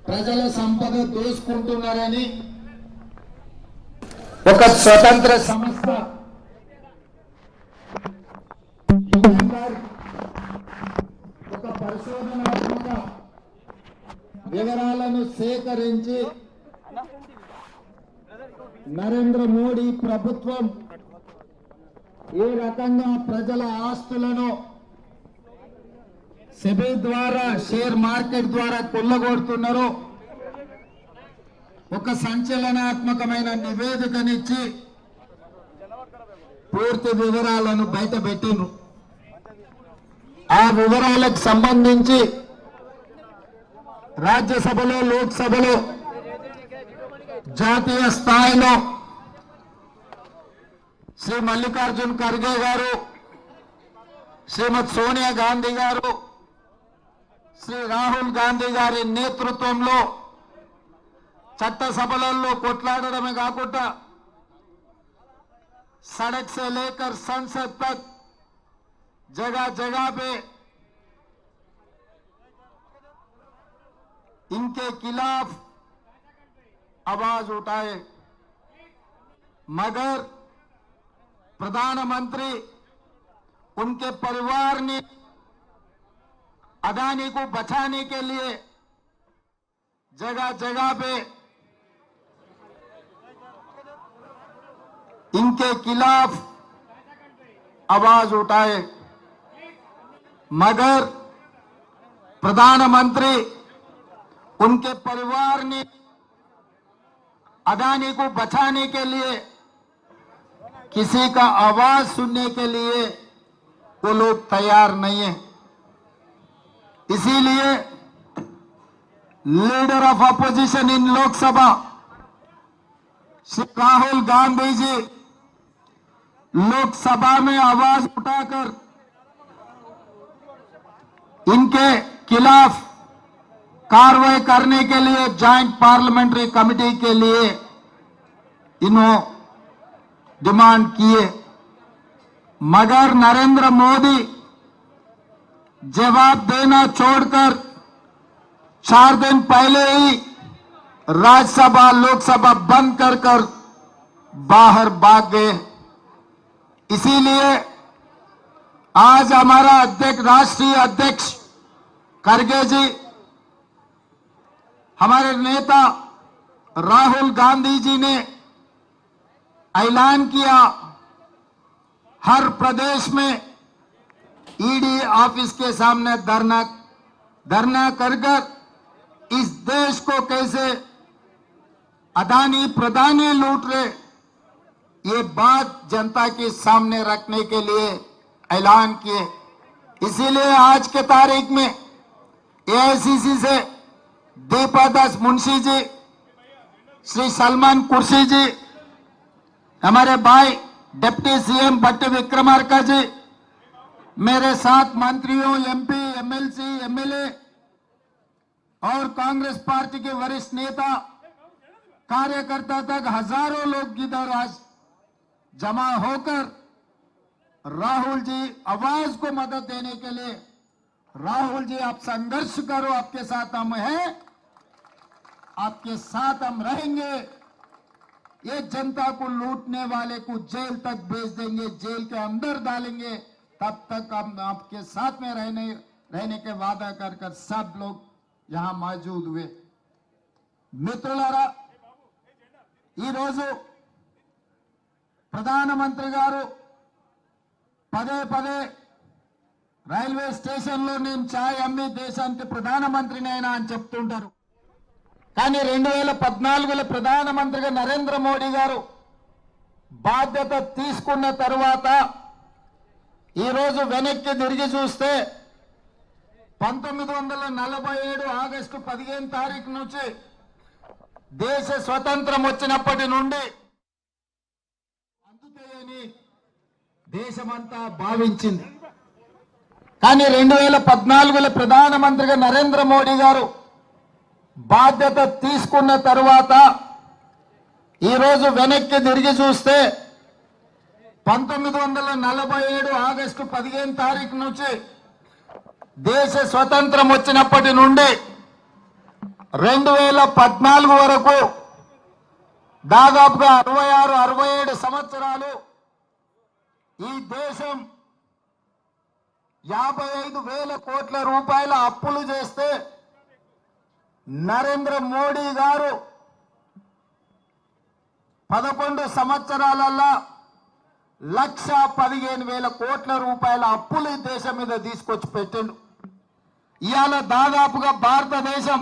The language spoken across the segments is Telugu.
ప్రజల సంపద దోసుకుంటున్నారని ఒక స్వతంత్ర సంస్థ ఒక పరిశోధనాత్మక వివరాలను సేకరించి నరేంద్ర మోడీ ప్రభుత్వం ఏ రకంగా ప్రజల ఆస్తులను సెబీ ద్వారా షేర్ మార్కెట్ ద్వారా కొల్లగొడుతున్నారో ఒక సంచలనాత్మకమైన నివేదికనిచ్చి పూర్తి వివరాలను బయటపెట్టిండ్రు. ఆ వివరాలకు సంబంధించి రాజ్యసభలో లోక్సభలో జాతీయ స్థాయిలో శ్రీ మల్లికార్జున్ ఖర్గే గారు, శ్రీమతి సోనియా గాంధీ గారు, శ్రీ రాహుల్ గాంధీ గారి నేతృత్వంలో చట్టసభలలో కొట్లాడడమే కాకుండా सड़क से लेकर संसद तक जगह जगह पे इनके खिलाफ आवाज उठाए, मगर प्रधानमंत्री उनके परिवार ने अदानी को बचाने के लिए जगह जगह पे इनके खिलाफ आवाज उठाए, मगर प्रधानमंत्री उनके परिवार ने अदानी को बचाने के लिए किसी का आवाज सुनने के लिए वो लोग तैयार नहीं है। इसीलिए leader of opposition in Lok Sabha Shri Rahul Gandhi ji Lok Sabha में आवाज उठाकर इनके खिलाफ कार्रवाई करने के लिए जॉइंट पार्लियामेंट्री कमेटी के लिए इन्होंने डिमांड किए, मगर नरेंद्र मोदी जवाब देना छोड़कर 4 दिन पहले ही राज्यसभा लोकसभा बंद कर बाहर भाग गए। इसीलिए आज हमारा अध्यक्ष, राष्ट्रीय अध्यक्ष खरगे जी, हमारे नेता राहुल गांधी जी ने ऐलान किया हर प्रदेश में ईडी ऑफिस के सामने धरना कर इस देश को कैसे अदानी प्रधानी लूट रहे ये बात जनता के सामने रखने के लिए ऐलान किए। इसीलिए आज के तारीख में एआईसीसी से दीपादास मुंशी जी, श्री सलमान कुर्सी जी, हमारे भाई डिप्टी सीएम भट्ट विक्रमार्का जी, मेरे साथ मंत्रियों, एमपी, एमएलसी, एमएलए और कांग्रेस पार्टी के वरिष्ठ नेता, कार्यकर्ता तक हजारों लोग इधर आज जमा होकर राहुल जी आवाज को मदद देने के लिए, राहुल जी आप संघर्ष करो, आपके साथ हम हैं, आपके साथ हम रहेंगे, ये जनता को लूटने वाले को जेल तक भेज देंगे, जेल के अंदर डालेंगे, तब तक हम आपके साथ में रहने के वादा कर सब लोग यहां मौजूद हुए। मित्रुलारा ఈ రోజు ప్రధానమంత్రి గారు పదే పదే రైల్వే స్టేషన్ లో నేను చాయ్ అమ్మి దేశానికి ప్రధానమంత్రిని అయినా అని చెప్తుంటారు. కానీ 2014లో ప్రధానమంత్రిగా నరేంద్ర మోడీ గారు బాధ్యత తీసుకున్న తర్వాత ఈ రోజు వెనక్కి తిరిగి చూస్తే 1947 ఆగస్టు 15 తారీఖు నుంచి దేశ స్వతంత్రం వచ్చినప్పటి నుండి అందుతాయని దేశమంతా భావించింది. కానీ 2014లో ప్రధానమంత్రిగా నరేంద్ర మోడీ గారు బాధ్యత తీసుకున్న తర్వాత ఈ రోజు వెనక్కి తిరిగి చూస్తే 1947 ఆగస్టు 15 తారీఖు నుంచి దేశ స్వతంత్రం వచ్చినప్పటి నుండి 2014 వరకు దాదాపుగా 66-67 సంవత్సరాలు ఈ దేశం 55,000 కోట్ల రూపాయల అప్పులు చేస్తే నరేంద్ర మోడీ గారు 11 సంవత్సరాలలో 1,15,000 కోట్ల రూపాయల అప్పులు ఈ దేశం మీద తీసుకొచ్చి పెట్టిండు. ఇవాళ దాదాపుగా భారతదేశం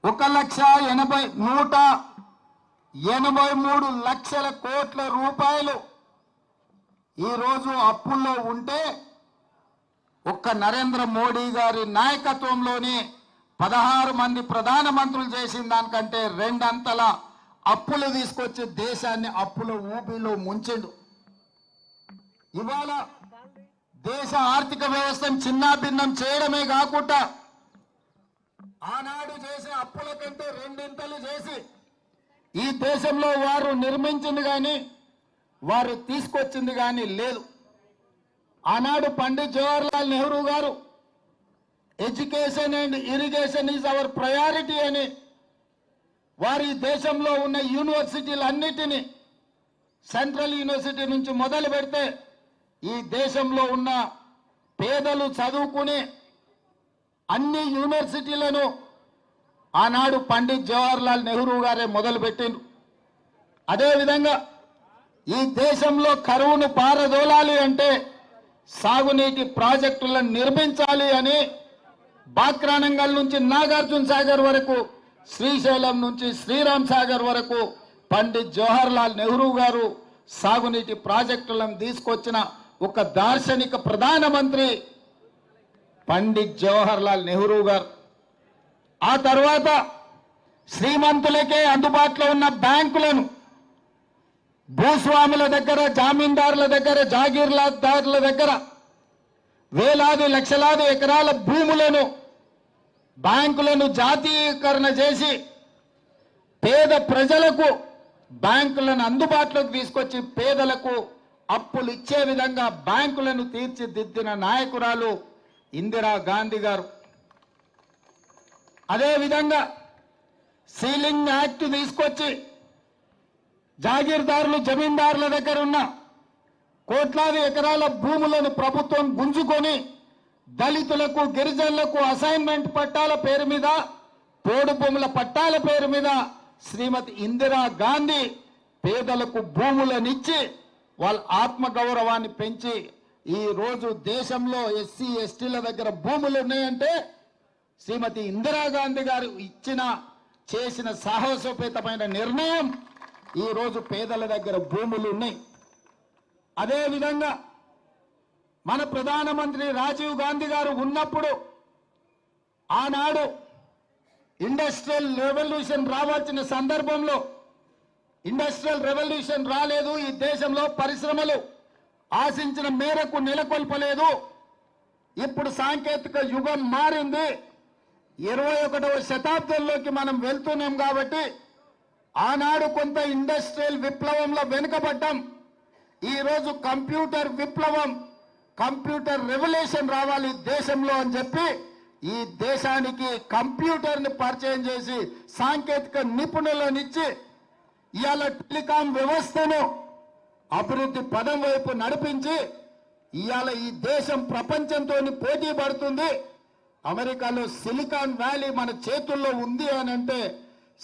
1,83 లక్షల కోట్ల రూపాయలు ఈరోజు అప్పుల్లో ఉంటే ఒక్క నరేంద్ర మోడీ గారి నాయకత్వంలోని 16 మంది ప్రధానమంత్రులు చేసిన దానికంటే 2 అంతల అప్పులు తీసుకొచ్చి దేశాన్ని అప్పుల ఊబిలో ముంచిండు. ఇవాళ దేశ ఆర్థిక వ్యవస్థను చిన్నాభిన్నం చేయడమే కాకుండా ఆనాడు చేసే అప్పుల కంటే 2 చేసి ఈ దేశంలో వారు నిర్మించింది కానీ వారు తీసుకొచ్చింది కానీ లేదు. ఆనాడు పండిత్ జవహర్లాల్ నెహ్రూ గారు education and irrigation is our priority అని వారి దేశంలో ఉన్న యూనివర్సిటీలన్నిటినీ సెంట్రల్ యూనివర్సిటీ నుంచి మొదలు పెడితే ఈ దేశంలో ఉన్న పేదలు చదువుకునే అన్ని యూనివర్సిటీలను ఆనాడు పండిత్ జవహర్లాల్ నెహ్రూ గారే మొదలుపెట్టిండ్రు. అదేవిధంగా ఈ దేశంలో కరువును పారదోలాలి అంటే సాగునీటి ప్రాజెక్టులను నిర్మించాలి అని బాక్రానంగల్ నుంచి నాగార్జున సాగర్ వరకు, శ్రీశైలం నుంచి శ్రీరామ్ సాగర్ వరకు పండిత్ జవహర్లాల్ నెహ్రూ గారు సాగునీటి ప్రాజెక్టులను తీసుకొచ్చిన ఒక దార్శనిక ప్రధానమంత్రి పండిత్ జవహర్లాల్ నెహ్రూ గారు. ఆ తర్వాత శ్రీమంతులకే అందుబాటులో ఉన్న బ్యాంకులను భూస్వాముల దగ్గర, జామీందారుల దగ్గర, జాగీర్దారుల దగ్గర వేలాది లక్షలాది ఎకరాల భూములను బ్యాంకులను జాతీయకరణ చేసి పేద ప్రజలకు బ్యాంకులను అందుబాటులోకి తీసుకొచ్చి పేదలకు అప్పులు ఇచ్చే విధంగా బ్యాంకులను తీర్చిదిద్దిన నాయకురాలు ఇందిరా గాంధీ గారు. అదేవిధంగా సీలింగ్ యాక్ట్ తీసుకొచ్చి జాగీర్దారులు, జమీందారుల దగ్గర ఉన్న కోట్లాది ఎకరాల భూములను ప్రభుత్వం గుంజుకొని దళితులకు, గిరిజనులకు అసైన్మెంట్ పట్టాల పేరు మీద, పోడు భూముల పట్టాల పేరు మీద శ్రీమతి ఇందిరా గాంధీ పేదలకు భూములనిచ్చి వాళ్ళ ఆత్మగౌరవాన్ని పెంచి ఈ రోజు దేశంలో ఎస్సీ ఎస్టీల దగ్గర భూములు ఉన్నాయంటే శ్రీమతి ఇందిరాగాంధీ గారు చేసిన సాహసోపేతమైన నిర్ణయం. ఈ రోజు పేదల దగ్గర భూములు ఉన్నాయి. అదేవిధంగా మన ప్రధానమంత్రి రాజీవ్ గాంధీ గారు ఉన్నప్పుడు ఆనాడు ఇండస్ట్రియల్ రెవల్యూషన్ రావాల్సిన సందర్భంలో ఇండస్ట్రియల్ రెవల్యూషన్ రాలేదు. ఈ దేశంలో పరిశ్రమలు ఆశించిన మేరకు నెలకొల్పలేదు. ఇప్పుడు సాంకేతిక యుగం మారింది. 21వ శతాబ్దంలోకి మనం వెళ్తున్నాం కాబట్టి ఆనాడు కొంత ఇండస్ట్రియల్ విప్లవంలో వెనుకబడ్డాం. ఈరోజు కంప్యూటర్ విప్లవం, కంప్యూటర్ రెవల్యూషన్ రావాలి దేశంలో అని చెప్పి ఈ దేశానికి కంప్యూటర్ని పరిచయం చేసి సాంకేతిక నిపుణులనిచ్చి ఇవాళ టెలికాం వ్యవస్థను అభివృద్ధి పదం వైపు నడిపించి ఇవాళ ఈ దేశం ప్రపంచంతో పోటీ పడుతుంది. అమెరికాలో సిలికాన్ వ్యాలీ మన చేతుల్లో ఉంది అని అంటే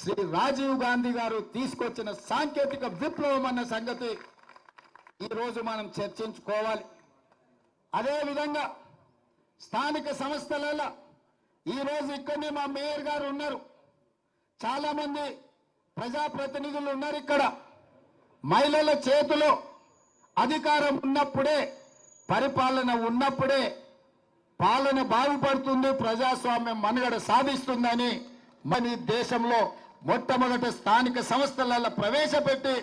శ్రీ రాజీవ్ గాంధీ గారు తీసుకొచ్చిన సాంకేతిక విప్లవం అన్న సంగతి ఈరోజు మనం చర్చించుకోవాలి. అదేవిధంగా స్థానిక సంస్థలలో ఈరోజు ఇక్కడనే మా మేయర్ గారు ఉన్నారు, చాలా మంది ప్రజాప్రతినిధులు ఉన్నారు. ఇక్కడ మహిళల చేతిలో అధికారం ఉన్నప్పుడే, పరిపాలన ఉన్నప్పుడే పాలన బాగుపడుతుంది, ప్రజాస్వామ్యం మనుగడ సాధిస్తుందని మన దేశంలో మొట్టమొదటి స్థానిక సంస్థలలో ప్రవేశపెట్టి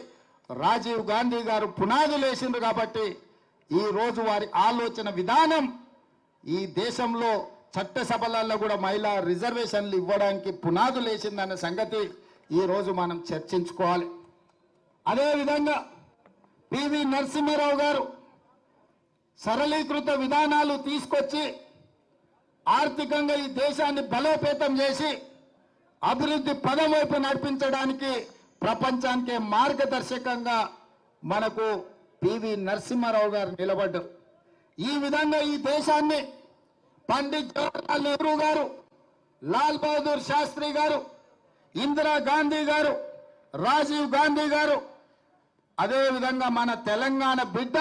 రాజీవ్ గాంధీ గారు పునాదులు వేసిండ్రు. కాబట్టి ఈ రోజు వారి ఆలోచన విధానం ఈ దేశంలో చట్టసభలలో కూడా మహిళా రిజర్వేషన్లు ఇవ్వడానికి పునాదులు వేసిందన్న సంగతి ఈ రోజు మనం చర్చించుకోవాలి. అదేవిధంగా పివి నరసింహారావు గారు సరళీకృత విధానాలు తీసుకొచ్చి ఆర్థికంగా ఈ దేశాన్ని బలోపేతం చేసి అభివృద్ధి పదం వైపు నడిపించడానికి ప్రపంచానికే మార్గదర్శకంగా మనకు పివి నరసింహారావు గారు నిలబడ్డారు. ఈ విధంగా ఈ దేశాన్ని పండిత్ జవహర్లాల్ నెహ్రూ గారు, లాల్ బహదూర్ శాస్త్రి గారు, ఇందిరా గాంధీ గారు, రాజీవ్ గాంధీ గారు, అదేవిధంగా మన తెలంగాణ బిడ్డ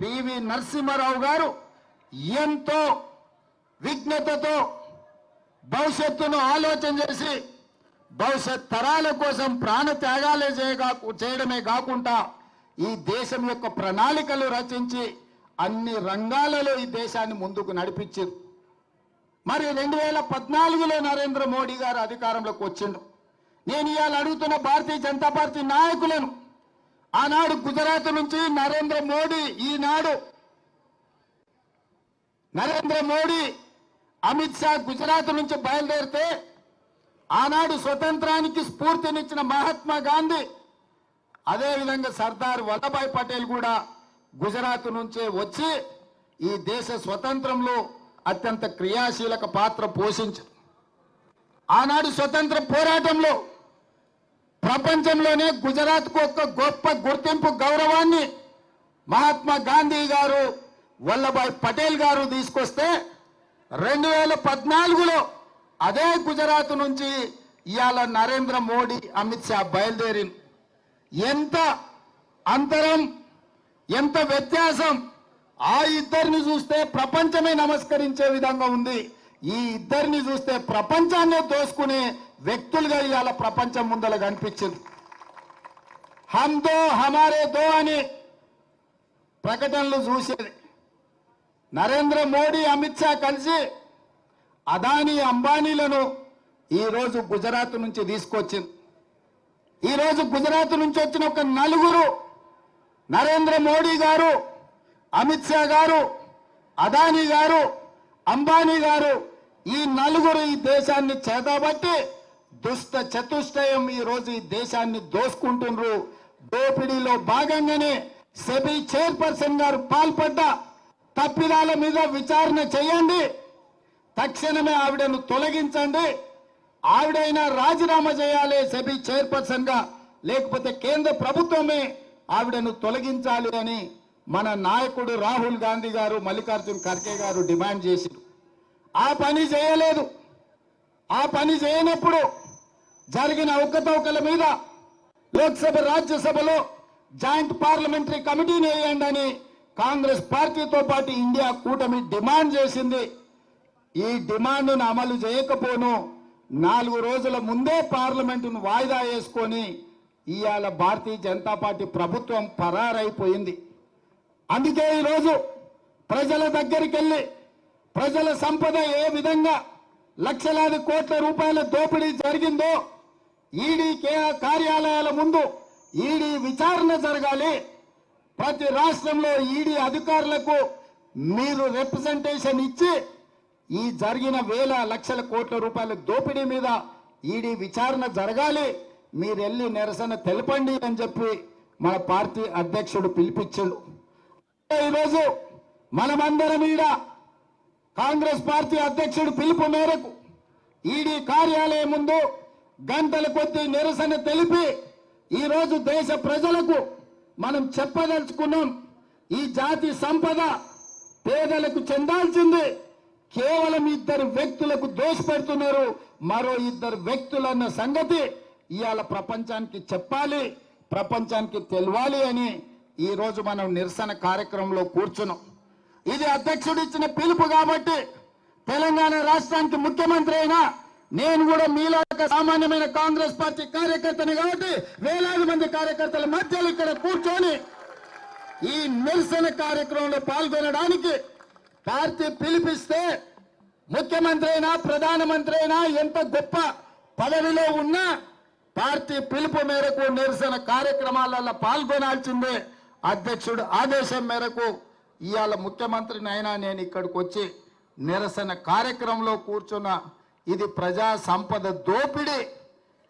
పివి నరసింహారావు గారు ఎంతో విజ్ఞతతో భవిష్యత్తును ఆలోచన చేసి భవిష్యత్ తరాల కోసం ప్రాణ త్యాగాలే చేయడమే కాకుండా ఈ దేశం యొక్క ప్రణాళికలు రచించి అన్ని రంగాలలో ఈ దేశాన్ని ముందుకు నడిపించారు. మరి 2014లో నరేంద్ర మోడీ గారు అధికారంలోకి వచ్చిండు. నేను ఇవాళ అడుగుతున్న భారతీయ జనతా పార్టీ నాయకులను, ఆనాడు గుజరాత్ నుంచి నరేంద్ర మోడీ అమిత్ షా గుజరాత్ నుంచి బయలుదేరితే ఆనాడు స్వతంత్రానికి స్ఫూర్తినిచ్చిన మహాత్మా గాంధీ, అదేవిధంగా సర్దార్ వల్లభాయ్ పటేల్ కూడా గుజరాత్ నుంచే వచ్చి ఈ దేశ స్వతంత్రంలో అత్యంత క్రియాశీలక పాత్ర పోషించారు. ఆనాడు స్వతంత్ర పోరాటంలో ప్రపంచంలోనే గుజరాత్కు ఒక గొప్ప గుర్తింపు గౌరవాన్ని మహాత్మా గాంధీ గారు, వల్లభాయ్ పటేల్ గారు తీసుకొస్తే 2014లో అదే గుజరాత్ నుంచి ఇవాళ నరేంద్ర మోడీ, అమిత్ షా బయలుదేరి ఎంత అంతరం, ఎంత వ్యత్యాసం! ఆ ఇద్దరిని చూస్తే ప్రపంచమే నమస్కరించే విధంగా ఉంది. ఈ ఇద్దరిని చూస్తే ప్రపంచాన్ని దోసుకునే వ్యక్తులుగా ఇవాళ ప్రపంచం ముందర కనిపించింది. హమ్ దో హమారే దో అని ప్రకటనలు చూసేది. నరేంద్ర మోడీ, అమిత్ షా కలిసి అదానీ, అంబానీలను ఈరోజు గుజరాత్ నుంచి తీసుకొచ్చింది. ఈరోజు గుజరాత్ నుంచి వచ్చిన ఒక నలుగురు, నరేంద్ర మోడీ గారు, అమిత్ షా గారు, అదానీ గారు, అంబానీ గారు, ఈ నలుగురు ఈ దేశాన్ని చేతబట్టి దుష్ట చతుష్టయం ఈరోజు ఈ దేశాన్ని దోసుకుంటున్నారు. దోపిడీలో భాగంగానే సెబీ చైర్పర్సన్ గారు పాల్పడ్డ తప్పిదాల మీద విచారణ చేయండి, తక్షణమే ఆవిడను తొలగించండి, ఆవిడైనా రాజీనామా చేయాలి సెబీ చైర్పర్సన్ గా, లేకపోతే కేంద్ర ప్రభుత్వమే ఆవిడను తొలగించాలి అని మన నాయకుడు రాహుల్ గాంధీ గారు, మల్లికార్జున్ ఖర్గే గారు డిమాండ్ చేశారు. ఆ పని చేయలేదు. ఆ పని చేయనప్పుడు జరిగిన అవకతవకల మీద లోక్సభ, రాజ్యసభలో జాయింట్ పార్లమెంటరీ కమిటీని వేయండి అని కాంగ్రెస్ పార్టీతో పాటు ఇండియా కూటమి డిమాండ్ చేసింది. ఈ డిమాండ్ను అమలు చేయకపోను 4 రోజుల ముందే పార్లమెంటును వాయిదా వేసుకొని ఇవాళ భారతీయ జనతా పార్టీ ప్రభుత్వం పరారైపోయింది. అందుకే ఈరోజు ప్రజల దగ్గరికి వెళ్ళి ప్రజల సంపద ఏ విధంగా లక్షలాది కోట్ల రూపాయల దోపిడీ జరిగిందో ఈడీ కార్యాలయాల ముందు ఈడీ విచారణ జరగాలి. ప్రతి రాష్ట్రంలో ఈడీ అధికారులకు మీరు రిప్రజెంటేషన్ ఇచ్చి ఈ జరిగిన వేల లక్షల కోట్ల రూపాయల దోపిడీ మీద ఈడీ విచారణ జరగాలి, మీరు వెళ్ళి నిరసన తెలపండి అని చెప్పి మన పార్టీ అధ్యక్షుడు పిలిపించాడు. ఈరోజు మనమందరం ఈడ కాంగ్రెస్ పార్టీ అధ్యక్షుడు పిలుపు మేరకు ఈడీ కార్యాలయం ముందు గంటల కొద్దీ నిరసన తెలిపి ఈరోజు దేశ ప్రజలకు మనం చెప్పదలుచుకున్నాం, ఈ జాతి సంపద పేదలకు చెందాల్సింది కేవలం 2 వ్యక్తులకు దోషపెడుతున్నారు. మరో 2 వ్యక్తులన్న సంగతి ఇవాళ ప్రపంచానికి చెప్పాలి, ప్రపంచానికి తెలవాలి అని ఈరోజు మనం నిరసన కార్యక్రమంలో కూర్చున్నాం. ఇది అధ్యక్షుడు ఇచ్చిన పిలుపు కాబట్టి తెలంగాణ రాష్ట్రానికి ముఖ్యమంత్రి అయినా నేను కూడా మీలో ఒక సామాన్యమైన కాంగ్రెస్ పార్టీ కార్యకర్తని కాబట్టి వేలాది మంది కార్యకర్తల మధ్యలో ఇక్కడ కూర్చొని ఈ నిరసన కార్యక్రమంలో పాల్గొనడానికి పార్టీ పిలిపిస్తే ముఖ్యమంత్రి అయినా, ప్రధానమంత్రి అయినా, ఎంత గొప్ప పదవిలో ఉన్నా పార్టీ పిలుపు మేరకు నిరసన కార్యక్రమాలలో పాల్గొనాల్సిందే. అధ్యక్షుడు ఆదేశం మేరకు ఇవాళ ముఖ్యమంత్రిని అయినా నేను ఇక్కడికి వచ్చి నిరసన కార్యక్రమంలో కూర్చున్న. ఇది ప్రజా సంపద దోపిడీ.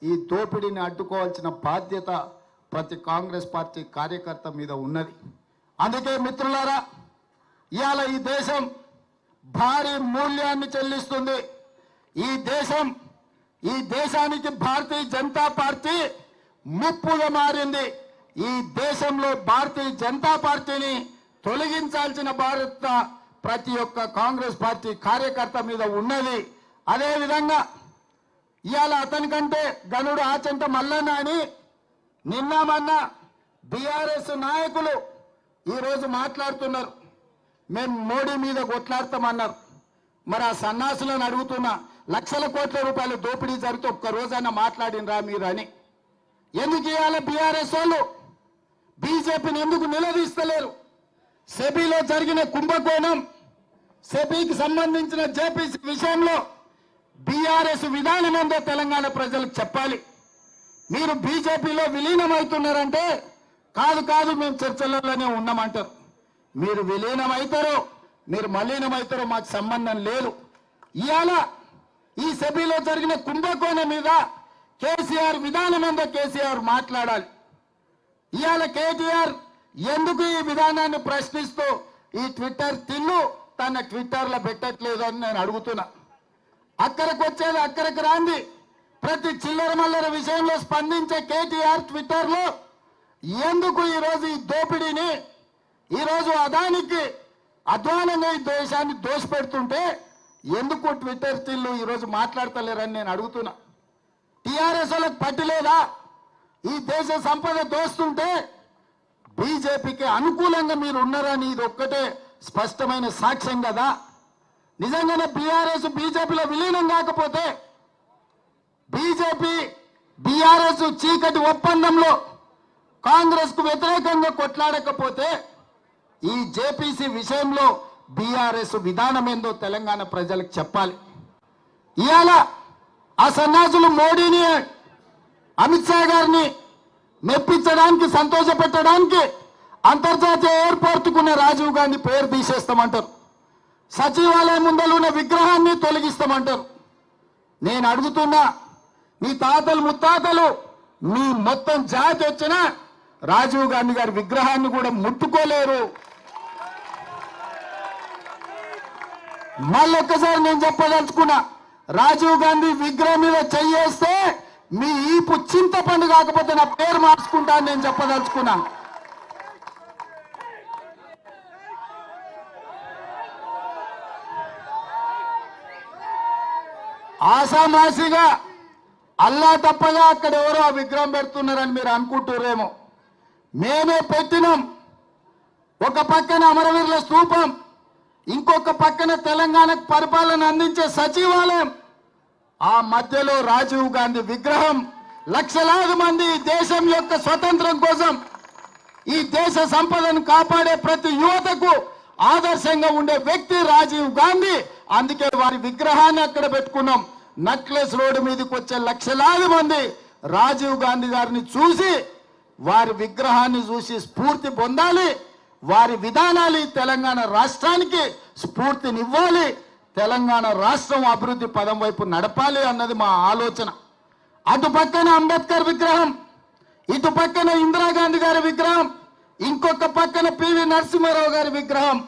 ఈ దోపిడీని అడ్డుకోవాల్సిన బాధ్యత ప్రతి కాంగ్రెస్ పార్టీ కార్యకర్త మీద ఉన్నది. అందుకే మిత్రులారా, ఇవాళ ఈ దేశం భారీ మూల్యాన్ని చెల్లిస్తుంది. ఈ దేశం ఈ దేశానికి భారతీయ జనతా పార్టీ ముప్పుగా మారింది. ఈ దేశంలో భారతీయ జనతా పార్టీని తొలగించాల్సిన బాధ్యత ప్రతి ఒక్క కాంగ్రెస్ పార్టీ కార్యకర్త మీద ఉన్నది. అదే విధంగా ఇవాళ అతనికంటే గనుడు ఆచంట మల్లన్న అని నిన్న మొన్న బీఆర్ఎస్ నాయకులు ఈరోజు మాట్లాడుతున్నారు. మేము మోడీ మీద కొట్లాడతామన్నారు. మరి ఆ సన్నాసులను అడుగుతున్నా, లక్షల కోట్ల రూపాయల దోపిడీ జరిగితే ఒక్క రోజైనా మాట్లాడినరా మీరు అని. ఎందుకు ఇవాళ బీఆర్ఎస్ వాళ్ళు బీజేపీని ఎందుకు నిలదీస్తలేరు? సెబీలో జరిగిన కుంభకోణం, సెబీకి సంబంధించిన జేపీసీ విషయంలో బీఆర్ఎస్ విధానం ఏందో తెలంగాణ ప్రజలకు చెప్పాలి. మీరు బీజేపీలో విలీనమవుతున్నారంటే కాదు కాదు మేము చర్చలలోనే ఉన్నామంటారు. మీరు విలీనమవుతారో మీరు మలీనమవుతారో మాకు సంబంధం లేదు. ఇవాళ ఈ సెబీలో జరిగిన కుంభకోణం మీద కేసీఆర్ విధానం ఏందో కేసీఆర్ మాట్లాడాలి. ఇవాళ కేటీఆర్ ఎందుకు ఈ విధానాన్ని ప్రశ్నిస్తూ ఈ ట్విట్టర్ తిన్ను తన ట్విట్టర్లో పెట్టట్లేదు అని నేను అడుగుతున్నా. అక్కడికి వచ్చేది అక్కడికి రాంది. ప్రతి చిల్లర మల్లర విషయంలో స్పందించే కేటీఆర్ ట్విట్టర్లో ఎందుకు ఈరోజు ఈ దోపిడీని, ఈరోజు అదానికి అధ్వానంగా ఈ దేశాన్ని దోషపెడుతుంటే ఎందుకు ట్విట్టర్ తిల్లు ఈరోజు మాట్లాడతలేరని నేను అడుగుతున్నా. టీఆర్ఎస్ వాళ్ళకి పట్టిలేదా? ఈ దేశ సంపద దోస్తుంటే బీజేపీకి అనుకూలంగా మీరు ఉన్నారని ఇది ఒక్కటే స్పష్టమైన సాక్ష్యం కదా. నిజంగానే బీఆర్ఎస్ బీజేపీలో విలీనం కాకపోతే, బీజేపీ బీఆర్ఎస్ చీకటి ఒప్పందంలో కాంగ్రెస్ కు వ్యతిరేకంగా కొట్లాడకపోతే ఈ జేపీసీ విషయంలో బీఆర్ఎస్ విధానం ఏందో తెలంగాణ ప్రజలకు చెప్పాలి. ఇవాళ ఆ సన్నాసులు మోడీని, అమిత్ షా గారిని మెప్పించడానికి, సంతోషపెట్టడానికి అంతర్జాతీయ ఎయిర్పోర్టుకున్న రాజీవ్ గాంధీ పేరు తీసేస్తామంటారు. సచివాలయం ముందర ఉన్న విగ్రహాన్ని తొలగిస్తామంటారు. నేను అడుగుతున్నా, మీ తాతలు ముత్తాతలు మీ మొత్తం జాతి వచ్చినా రాజీవ్ గాంధీ గారి విగ్రహాన్ని కూడా ముట్టుకోలేరు. మళ్ళొక్కసారి నేను చెప్పదలుచుకున్నా, రాజీవ్ గాంధీ విగ్రహం మీద చెయ్యేస్తే మీ ఈపు చింతపండు కాకపోతే నా పేరు మార్చుకుంటా అని నేను చెప్పదలుచుకున్నా. ఆసామాసిగా అల్లా తప్పగా అక్కడ ఎవరో ఆ విగ్రహం పెడుతున్నారని మీరు అనుకుంటున్నారేమో. మేమే పెట్టినాం. ఒక పక్కన అమరవీరుల స్తూపం, ఇంకొక పక్కన తెలంగాణకు పరిపాలన అందించే సచివాలయం, ఆ మధ్యలో రాజీవ్ గాంధీ విగ్రహం. లక్షలాది మంది దేశం యొక్క స్వతంత్రం కోసం, ఈ దేశ సంపదను కాపాడే ప్రతి యువతకు ఆదర్శంగా ఉండే వ్యక్తి రాజీవ్ గాంధీ. అందుకే వారి విగ్రహాన్ని అక్కడ పెట్టుకున్నాం. నక్లెస్ రోడ్డు మీదకి వచ్చే లక్షలాది మంది రాజీవ్ గాంధీ గారిని చూసి, వారి విగ్రహాన్ని చూసి స్ఫూర్తి పొందాలి. వారి విధానాలు తెలంగాణ రాష్ట్రానికి స్ఫూర్తినివ్వాలి. తెలంగాణ రాష్ట్రం అభివృద్ధి పదం వైపు నడపాలి అన్నది మా ఆలోచన. అటు పక్కన అంబేద్కర్ విగ్రహం, ఇటు పక్కన ఇందిరాగాంధీ గారి విగ్రహం, ఇంకొక పక్కన పివి నరసింహారావు గారి విగ్రహం.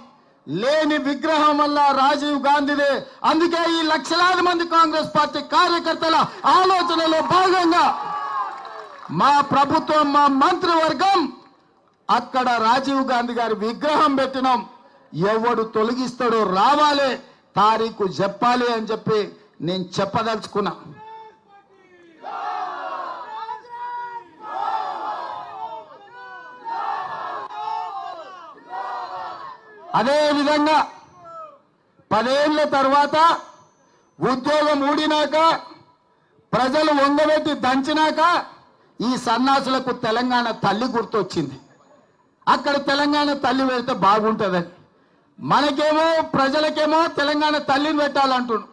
లేని విగ్రహం వల్ల రాజీవ్ గాంధీదే. అందుకే ఈ లక్షలాది మంది కాంగ్రెస్ పార్టీ కార్యకర్తల ఆలోచనలో భాగంగా మా ప్రభుత్వం, మా మంత్రివర్గం అక్కడ రాజీవ్ గాంధీ గారి విగ్రహం పెట్టినాం. ఎవడు తొలగిస్తాడో రావాలి, తారీఖు చెప్పాలి అని చెప్పి నేను చెప్పదలుచుకున్నా. అదే విధంగా 10 ఏళ్ల తర్వాత ఉద్యోగం ఊడినాక, ప్రజలు వంగబెట్టి దంచినాక ఈ సన్నాసులకు తెలంగాణ తల్లి గుర్తొచ్చింది. అక్కడ తెలంగాణ తల్లి పెడితే బాగుంటుందని. మనకేమో ప్రజలకేమో తెలంగాణ తల్లిని పెట్టాలంటుడు.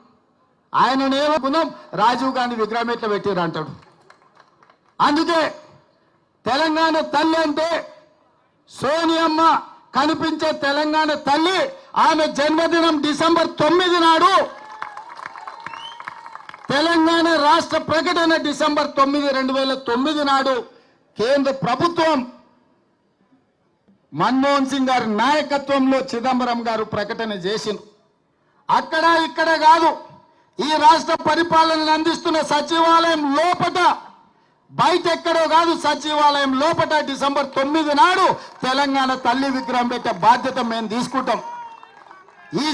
ఆయననేమనుకున్నాం, రాజీవ్ గాంధీ విగ్రహం ఎట్లా పెట్టారు అంటాడు. అందుకే తెలంగాణ తల్లి అంటే సోనియమ్మ కనిపించే తెలంగాణ తల్లి. ఆమె జన్మదినం డిసెంబర్ 9 నాడు. తెలంగాణ రాష్ట్ర ప్రకటన డిసెంబర్ 9, 2009 నాడు కేంద్ర ప్రభుత్వం మన్మోహన్ సింగ్ గారి నాయకత్వంలో చిదంబరం గారు ప్రకటన చేసింది. అక్కడ ఇక్కడ కాదు, ఈ రాష్ట్ర పరిపాలనను అందిస్తున్న సచివాలయం లోపట, బయట ఎక్కడో కాదు, సచివాలయం లోపట డిసెంబర్ 9 నాడు తెలంగాణ తల్లి విగ్రహం పెట్టే బాధ్యత మేము తీసుకుంటాం. ఈ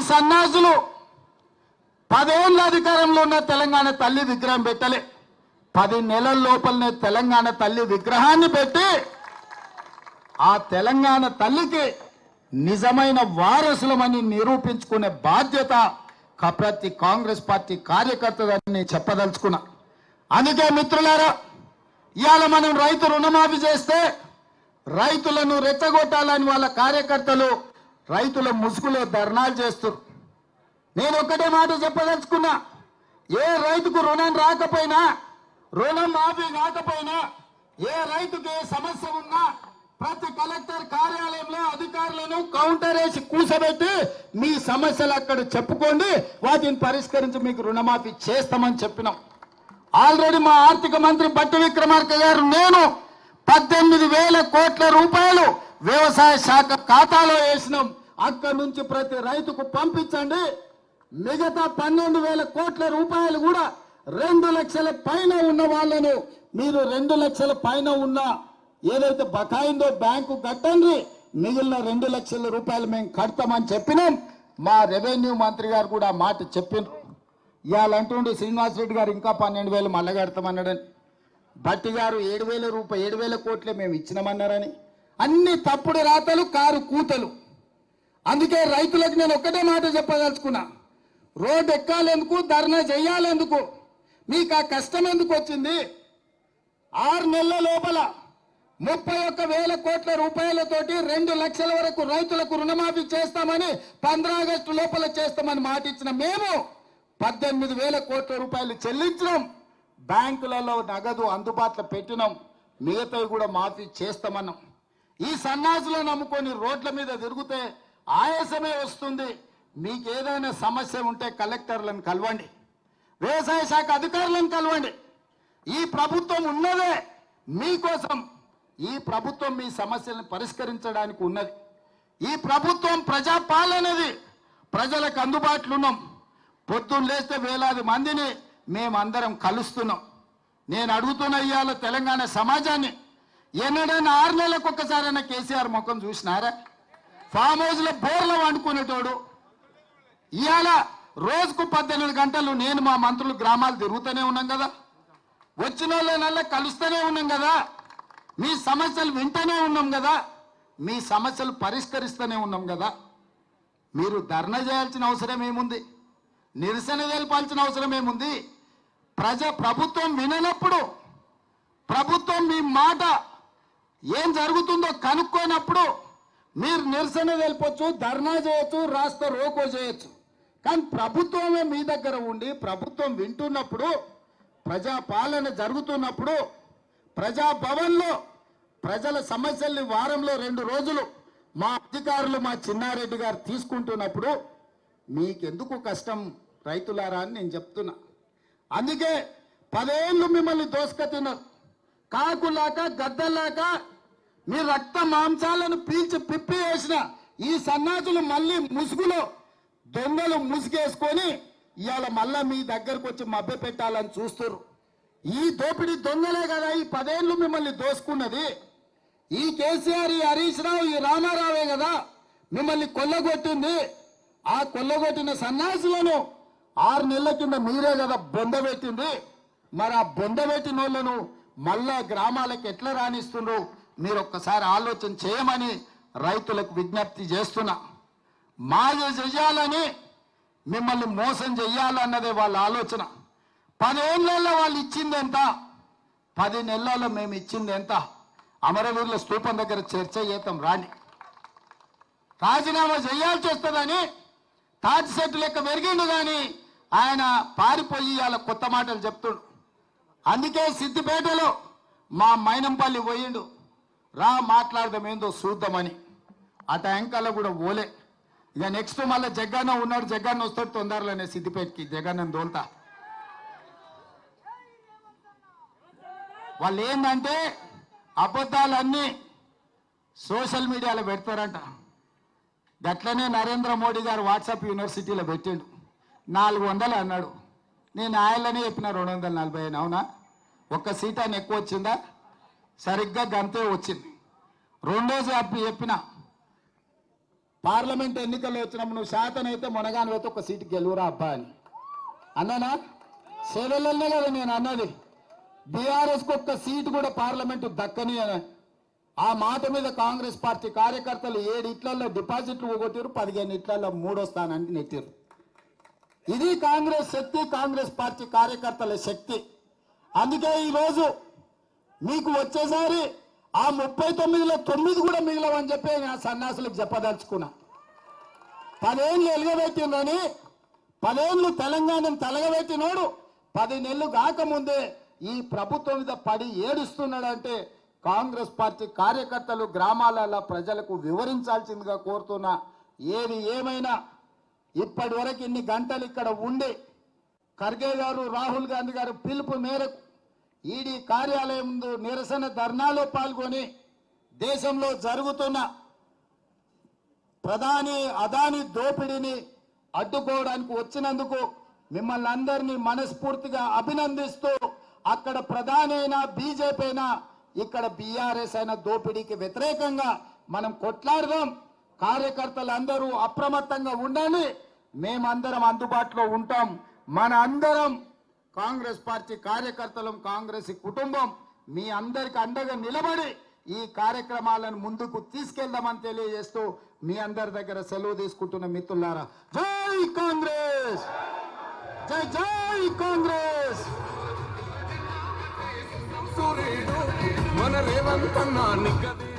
సన్నాసులు 10 ఏళ్ళ అధికారంలో ఉన్న తెలంగాణ తల్లి విగ్రహం పెట్టలే. 10 నెలల లోపలనే తెలంగాణ తల్లి విగ్రహాన్ని పెట్టి ఆ తెలంగాణ తల్లికి నిజమైన వారసులమని నిరూపించుకునే బాధ్యత ప్రతి కాంగ్రెస్ పార్టీ కార్యకర్తదని నేను చెప్పదలుచుకున్నా. అందుకే మిత్రులారా, ఇవాళ మనం రైతు రుణమాఫీ చేస్తే రైతులను రెచ్చగొట్టాలని వాళ్ళ కార్యకర్తలు రైతుల ముసుగులో ధర్నాలు చేస్తారు. నేను ఒక్కటే మాట చెప్పదలుచుకున్నా, ఏ రైతుకు రుణం రాకపోయినా, రుణం మాఫీ కాకపోయినా, ఏ రైతుకు ఏ సమస్య ఉన్నా ప్రతి కలెక్టర్ కార్యాలయంలో అధికారులను కౌంటర్ వేసి కూర్చోబెట్టి మీ సమస్యలు అక్కడ చెప్పుకోండి, వాటిని పరిష్కరించి మీకు రుణమాఫీ చేస్తామని చెప్పినాం. ఆల్రెడీ మా ఆర్థిక మంత్రి బట్టి విక్రమార్క గారు నేను 18,000 కోట్ల రూపాయలు వ్యవసాయ శాఖ ఖాతాలో వేసినాం. అక్కడి నుంచి ప్రతి రైతుకు పంపించండి. మిగతా 12,000 కోట్ల రూపాయలు కూడా 2 లక్షల పైన ఉన్న వాళ్ళను మీరు 2 లక్షల పైన ఉన్న ఏదైతే బకాయిందో బ్యాంకు కట్టండి, మిగిలిన 2 లక్షల రూపాయలు మేము కడతామని చెప్పినాం. మా రెవెన్యూ మంత్రి గారు కూడా మాట చెప్పిండ్రు. ఇవాళ అంటుండే శ్రీనివాస్ రెడ్డి గారు ఇంకా 12,000 మళ్ళా కడతామన్నాడని, భట్టి గారు 7,000 కోట్లే మేము ఇచ్చినామన్నారని. అన్ని తప్పుడు రాతలు, కారు కూతలు. అందుకే రైతులకు నేను ఒక్కటే మాట చెప్పదలుచుకున్నా, రోడ్డు ఎక్కాలెందుకు, ధర్నా చెయ్యాలెందుకు, మీకు ఆ కష్టం ఎందుకు వచ్చింది? 6 నెలల లోపల 31,000 కోట్ల రూపాయలతోటి 2 లక్షల వరకు రైతులకు రుణమాఫీ చేస్తామని 15 ఆగస్టు లోపల చేస్తామని మాట ఇచ్చిన మేము 18,000 కోట్ల రూపాయలు చెల్లించినాం. బ్యాంకులలో నగదు అందుబాటులో పెట్టినాం. మిగతావి కూడా మాఫీ చేస్తామన్నాం. ఈ సన్నాసులను నమ్ముకొని రోడ్ల మీద తిరిగితే ఆయాసమే వస్తుంది. మీకు ఏదైనా సమస్య ఉంటే కలెక్టర్లను కలవండి, వ్యవసాయ శాఖ అధికారులను కలవండి. ఈ ప్రభుత్వం ఉన్నదే మీకోసం. ఈ ప్రభుత్వం మీ సమస్యలను పరిష్కరించడానికి ఉన్నది. ఈ ప్రభుత్వం ప్రజాపాలనది, ప్రజలకు అందుబాటులో ఉన్నాం. పొద్దున్న లేస్తే వేలాది మందిని మేమందరం కలుస్తున్నాం. నేను అడుగుతున్న ఇవాళ తెలంగాణ సమాజాన్ని, ఎన్నడైనా 6 నెలలకు ఒక్కసారైనా కేసీఆర్ ముఖం చూసినారా? ఫామ్ హౌస్లో బోర్లో వండుకునేటోడు ఇవాళ రోజుకు 18 గంటలు నేను మా మంత్రులు గ్రామాలు తిరుగుతూనే ఉన్నాం కదా, వచ్చిన వాళ్ళనల్లా కలుస్తూనే ఉన్నాం కదా, మీ సమస్యలు వింటూనే ఉన్నాం కదా, మీ సమస్యలు పరిష్కరిస్తూనే ఉన్నాం కదా. మీరు ధర్నా చేయాల్సిన అవసరం ఏముంది? నిరసన తెలపాల్సిన అవసరం ఏముంది? ప్రభుత్వం విననప్పుడు, ప్రభుత్వం మీ మాట ఏం జరుగుతుందో కనుక్కోనప్పుడు మీరు నిరసన తెలపొచ్చు, ధర్నా చేయొచ్చు, రాస్తా రోకో చేయొచ్చు. కానీ ప్రభుత్వమే మీ దగ్గర ఉండి ప్రభుత్వం వింటున్నప్పుడు, ప్రజాపాలన జరుగుతున్నప్పుడు, ప్రజాభవన్లో ప్రజల సమస్యల్ని వారంలో 2 రోజులు మా అధికారులు, మా చిన్నారెడ్డి గారు తీసుకుంటున్నప్పుడు మీకెందుకు కష్టం రైతులారా అని నేను చెప్తున్నా. అందుకే 10 ఏళ్ళు మిమ్మల్ని దోసుకతిన్నారు. కాకులాక గద్దలాక మీ రక్త మాంసాలను పీల్చి పిప్పి వేసిన ఈ సన్నాసులు మళ్ళీ ముసుగులో దొంగలు ముసుగేసుకొని ఇవాళ మళ్ళా మీ దగ్గరకు వచ్చి మభ్య పెట్టాలని చూస్తారు. ఈ దోపిడీ దొంగలే కదా ఈ 10 ఏళ్ళు మిమ్మల్ని దోసుకున్నది. ఈ కేసీఆర్, ఈ హరీష్ రావు, ఈ రామారావే కదా మిమ్మల్ని కొల్లగొట్టింది. ఆ కొల్లగొట్టిన సన్నాసులను 6 నెలల కింద మీరే కదా బొందబెట్టింది. మరి ఆ బొందబెట్టిన వాళ్ళను మళ్ళా గ్రామాలకు ఎట్లా రాణిస్తుండ్రు మీరు ఒక్కసారి ఆలోచన చేయమని రైతులకు విజ్ఞప్తి చేస్తున్నా. మాయ చెయ్యాలని, మిమ్మల్ని మోసం చెయ్యాలన్నదే వాళ్ళ ఆలోచన. 10 ఏళ్లలో వాళ్ళు ఇచ్చింది ఎంత, 10 నెలల్లో మేము ఇచ్చింది ఎంత? అమరవీరుల స్తూపం దగ్గర చర్చ చేద్దాం రాని. రాజీనామా చేయాల్సి వస్తుందని తాటి సెట్టు లెక్క పెరిగిండు కానీ ఆయన పారిపోయి అలా కొత్త మాటలు చెప్తుండు. అందుకే సిద్దిపేటలో మా మైనంపల్లి పోయిండు, రా మాట్లాడదాం ఏందో చూద్దామని. ఆ ట్యాంకల్లో కూడా ఓలే. ఇక నెక్స్ట్ మళ్ళీ జగన్న ఉన్నాడు, జగన్న వస్తాడు తొందరలోనే సిద్దిపేటకి, జగన్న దోల్తా. వాళ్ళు ఏంటంటే అబద్ధాలన్నీ సోషల్ మీడియాలో పెడతారంట. గట్లనే నరేంద్ర మోడీ గారు వాట్సాప్ యూనివర్సిటీలో పెట్టిండు. 400 అన్నాడు. నేను ఆయననే చెప్పిన 240 అని. అవునా? ఒక్క సీట్ అని ఎక్కువ వచ్చిందా? సరిగ్గా గంతే వచ్చింది. రెండోది చెప్పిన పార్లమెంట్ ఎన్నికల్లో వచ్చినప్పుడు నువ్వు శాతనైతే మునగానైతే ఒక సీటు గెలువురా అబ్బా అని అన్నానా? సేవలనే కదా నేను అన్నది. బీఆర్ఎస్కి ఒక్క సీటు కూడా పార్లమెంటు దక్కని అని. ఆ మాట మీద కాంగ్రెస్ పార్టీ కార్యకర్తలు 7 ఇట్లలో డిపాజిట్లు పోగొట్టారు, 15 ఇట్లలో 3వ స్థానానికి నెట్టారు. ఇది కాంగ్రెస్ శక్తి, కాంగ్రెస్ పార్టీ కార్యకర్తల శక్తి. అందుకే ఈరోజు మీకు వచ్చేసారి ఆ 39లో 9 కూడా మిగిలవని చెప్పి నేను సన్యాసులకు చెప్పదలుచుకున్నా. 10 ఏళ్ళు ఎలుగబెట్టిందని, 10 ఏళ్ళు తెలంగాణను తలగబెట్టినోడు 10 నెలలు కాకముందే ఈ ప్రభుత్వం మీద పడి ఏడుస్తున్నాడంటే కాంగ్రెస్ పార్టీ కార్యకర్తలు గ్రామాలలో ప్రజలకు వివరించాల్సిందిగా కోరుతున్నా. ఏది ఏమైనా ఇప్పటి వరకు ఇన్ని గంటలు ఇక్కడ ఉండి ఖర్గే గారు, రాహుల్ గాంధీ గారు పిలుపు మేరకు ఈడీ కార్యాలయం ముందు నిరసన ధర్నాలో పాల్గొని దేశంలో జరుగుతున్న ప్రధాని అదాని దోపిడీని అడ్డుకోవడానికి వచ్చినందుకు మిమ్మల్ని అందరినీ మనస్ఫూర్తిగా అభినందిస్తూ, అక్కడ ప్రధాని అయినా బీజేపీ అయినా ఇక్కడ బీఆర్ఎస్ అయినా దోపిడీకి వ్యతిరేకంగా మనం కొట్లాడదాం. కార్యకర్తలందరూ అప్రమత్తంగా ఉండాలి. మేమందరం అందుబాటులో ఉంటాం. మన అందరం కాంగ్రెస్ పార్టీ కార్యకర్తలం, కాంగ్రెస్ కుటుంబం మీ అందరికి అండగా నిలబడి ఈ కార్యక్రమాలను ముందుకు తీసుకెళ్దామని తెలియజేస్తూ మీ అందరి దగ్గర సెలవు తీసుకుంటున్న మిత్రులారా, జై కాంగ్రెస్, జై జై కాంగ్రెస్. మన రేవంతన్నా నిగ్గదే